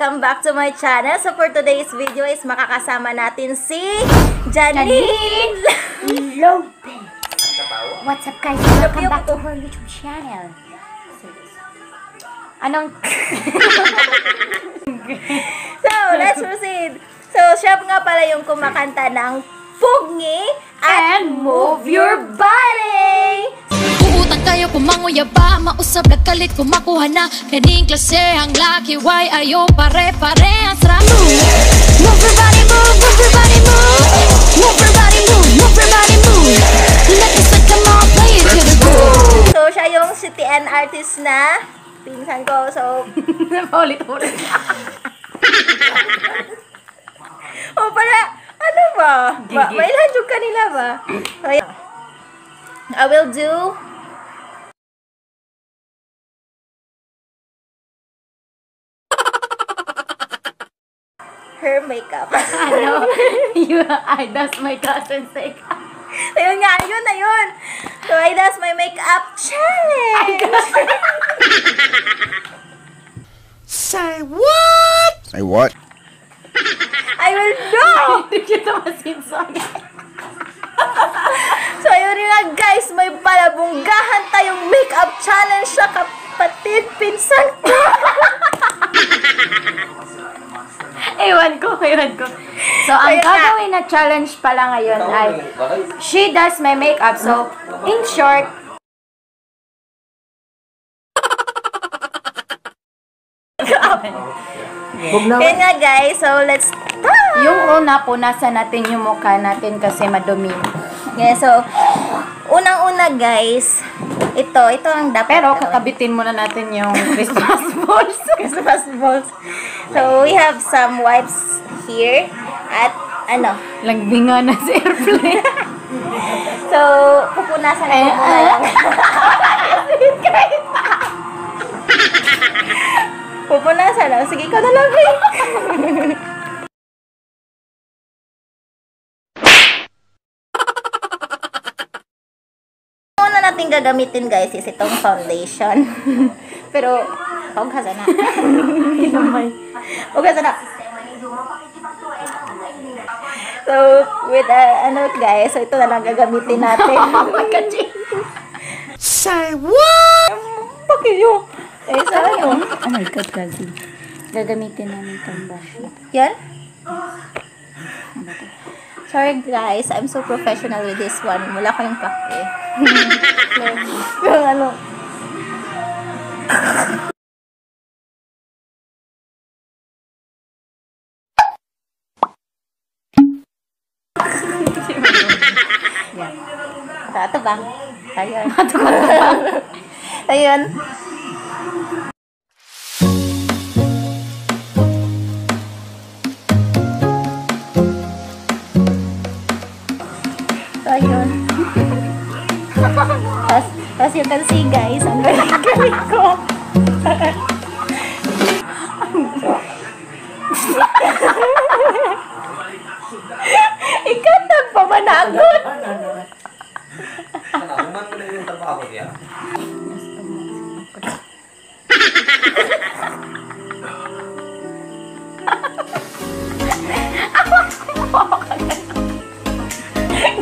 Welcome back to my channel. So for today's video is makakasama natin si Janine Lopez. What's up guys? Welcome back to her YouTube channel. Anong... So, let's proceed. So, siya nga pala yung kumakanta ng Pugngi and Move Your Body. Uutang kayo kumanguya ba? Mausap nagkalit kumakuha na kaning klase ang laki. Why ayo pare-parehas ra? Move your body, move, move your body, move. Move your body, move, move your body, move. Let the sweat come on, play it to the groove. So, siya yung CTN artist na pinsan ko. So, Ulit-ulit. o pala, ano ba? May lanjog kanila ba? So, I will do her makeup. Ano? That's my cousin's sake. Ayun nga, ayun na yun. So, I does my makeup challenge. Say what? Say what? I will do. Hindi kita masinsong. So, ayun rin na guys, may palabunggahan tayong makeup challenge sa kapatid pinsan ko. Ewan ko. So, ang Ayun gagawin na challenge pala ngayon ay she does my makeup. So, in short, Ayun nga guys, so let's start. yung una, punasan natin yung mukha natin kasi madumi. Yeah, so, unang-una guys, ito ang dapat. Pero kakabitin muna natin yung Christmas balls. Christmas balls. So, we have some wipes here. At, ano, Langbinga na sa airplane. so, pupunasan ko muna yung... Pupunasan lang. Sige, ikaw na lang. Una natin gagamitin guys is itong foundation. Pero, huwag na. Huwag na. So, with ano guys, so ito na lang gagamitin natin. Say what? Pakiyo. Eh, sayang. Oh my God, Gazi. Gagamitin namin itong brush na. Yan? Sorry guys, I'm so professional with this one. Wala kayong pake. Yung ano. Yan. Ito ba? Ayun. Ayun. So, ayun. As you can see guys, ang galing ko. Ikaw nagpamanagot. Umat ko na yung trabaho niya.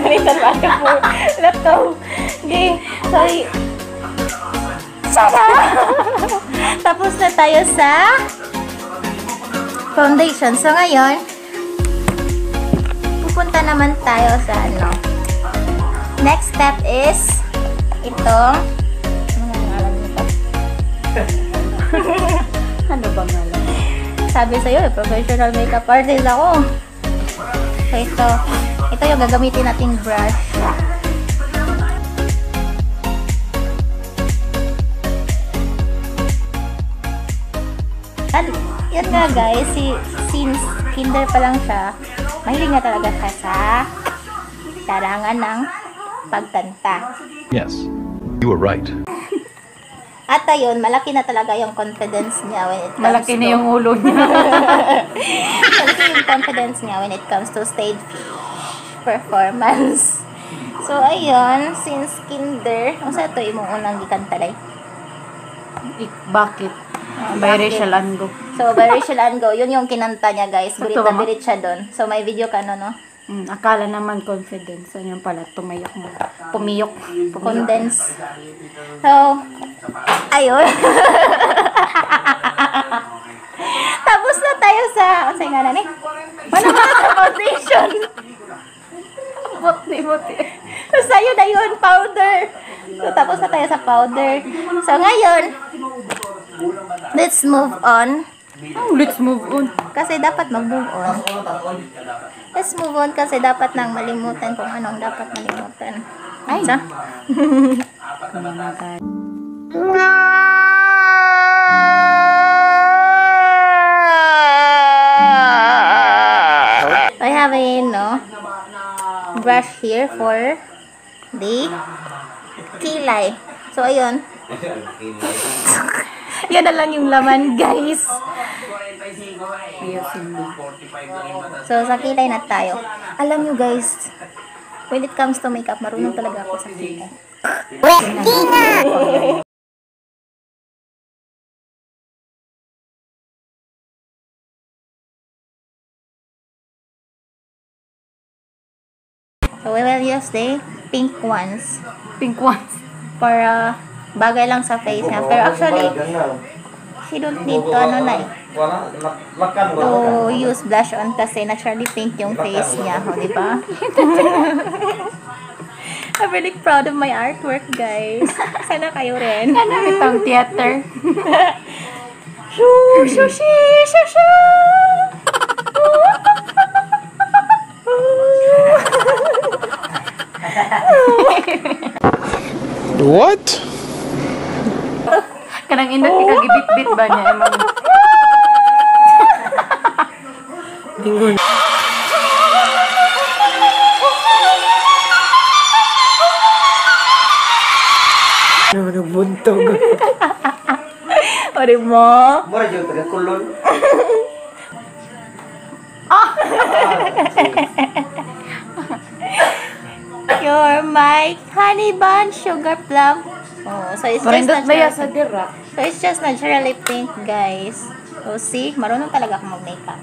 Galitan ba ka po? Laptop. Okay. Sorry. Sana! Tapos na tayo sa foundation. So, ngayon, pupunta naman tayo sa ano. Next step is itong ano ngalan nito? Ano ba nga lang? Sabi sa'yo, professional makeup artist ako. So, ito yung gagamitin nating brush. At, yan nga guys, since kinder pa lang siya, mahilig nga talaga siya sa larangan ng pagkanta. Yes, you were right. At ayun, malaki na talaga yung confidence niya when it comes Malaki na yung ulo niya. malaki yung confidence niya when it comes to stage performance. So, ayun, since kinder, ang sa ito imong unang gikantalay. Bakit? Biracial Ango. So, biracial Ango. Yun yung kinanta niya, guys. Birit Ito, na ma? birit siya doon. So, may video ka no? Akala naman confidence. Ano pala, tumayok mo. Pumiyok. Condense. So, ayun. Tapos na tayo sa, ano nga na ni? Ano ba sa foundation? Buti. Tapos ayun na yun, powder. So, tapos na tayo sa powder. So, ngayon, let's move on. Let's move on. Kasi dapat mag-move on. Let's move on kasi dapat nang malimutan kung anong dapat malimutan. Ay! Sa? I have a brush here for the kilay. So, ayun. Yan na lang yung laman, guys. So, sa kilay na tayo. Alam nyo, guys, when it comes to makeup, marunong talaga ako sa kilay. So, we will use the pink ones. Pink ones. Para bagay lang sa face niya. Pero actually, she don't need to, to use blush on kasi naturally pink yung face niya. O, diba? I'm really proud of my artwork, guys. Sana kayo rin. Ano itong theater? Shoo! Shoo! Shoo! Shoo! Shoo! What? Kanang indot ikagibit-bit ba niya? Emang... Dingon. Ano, nagbuntog. Ori mo? Mura dyan, taga-kulon. You're my honey bun, sugar plum. Oh, so it's just Parindot ba yan sa natural. dira? So it's just naturally pink, guys. So see, marunong talaga ako mag-makeup.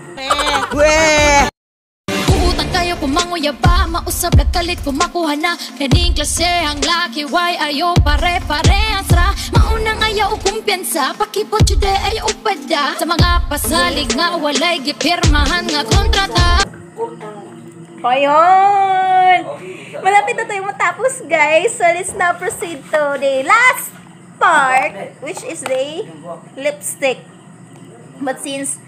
Uutang kayo kumanguya ba? Mausap nagkalit kumakuha na. Kaning klase ang laki, why ayo pare-parehas ra. Maunang ayaw kumpiyansa, pakipot jude ayaw upada. Sa mga pasalig nga walay gipirmahan nga kontrata. Ayun! Malapit na tayo matapos, guys. So let's now proceed to the last part, which is the lipstick. But since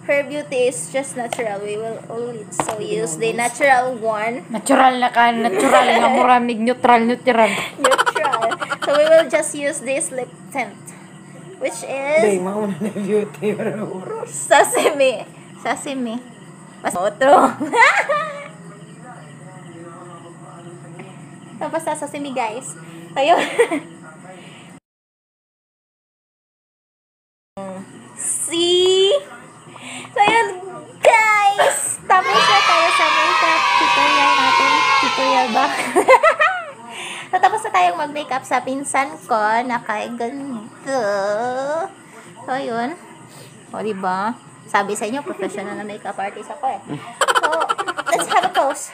her beauty is just natural, we will also use the natural one. Natural na ka, natural nga muramig, neutral. Neutral. So we will just use this lip tint, which is Sesame. Sesame. Mas otro. So, basta sesame, guys. Ayun. See? So, ayun, guys. Tapos na tayo sa makeup tutorial natin. Tutorial ba? So, tapos na tayong mag-makeup sa pinsan ko na kay ganda. So, ayun. O, diba? Sabi sa inyo, professional na makeup artist ako eh. So, let's have a pose.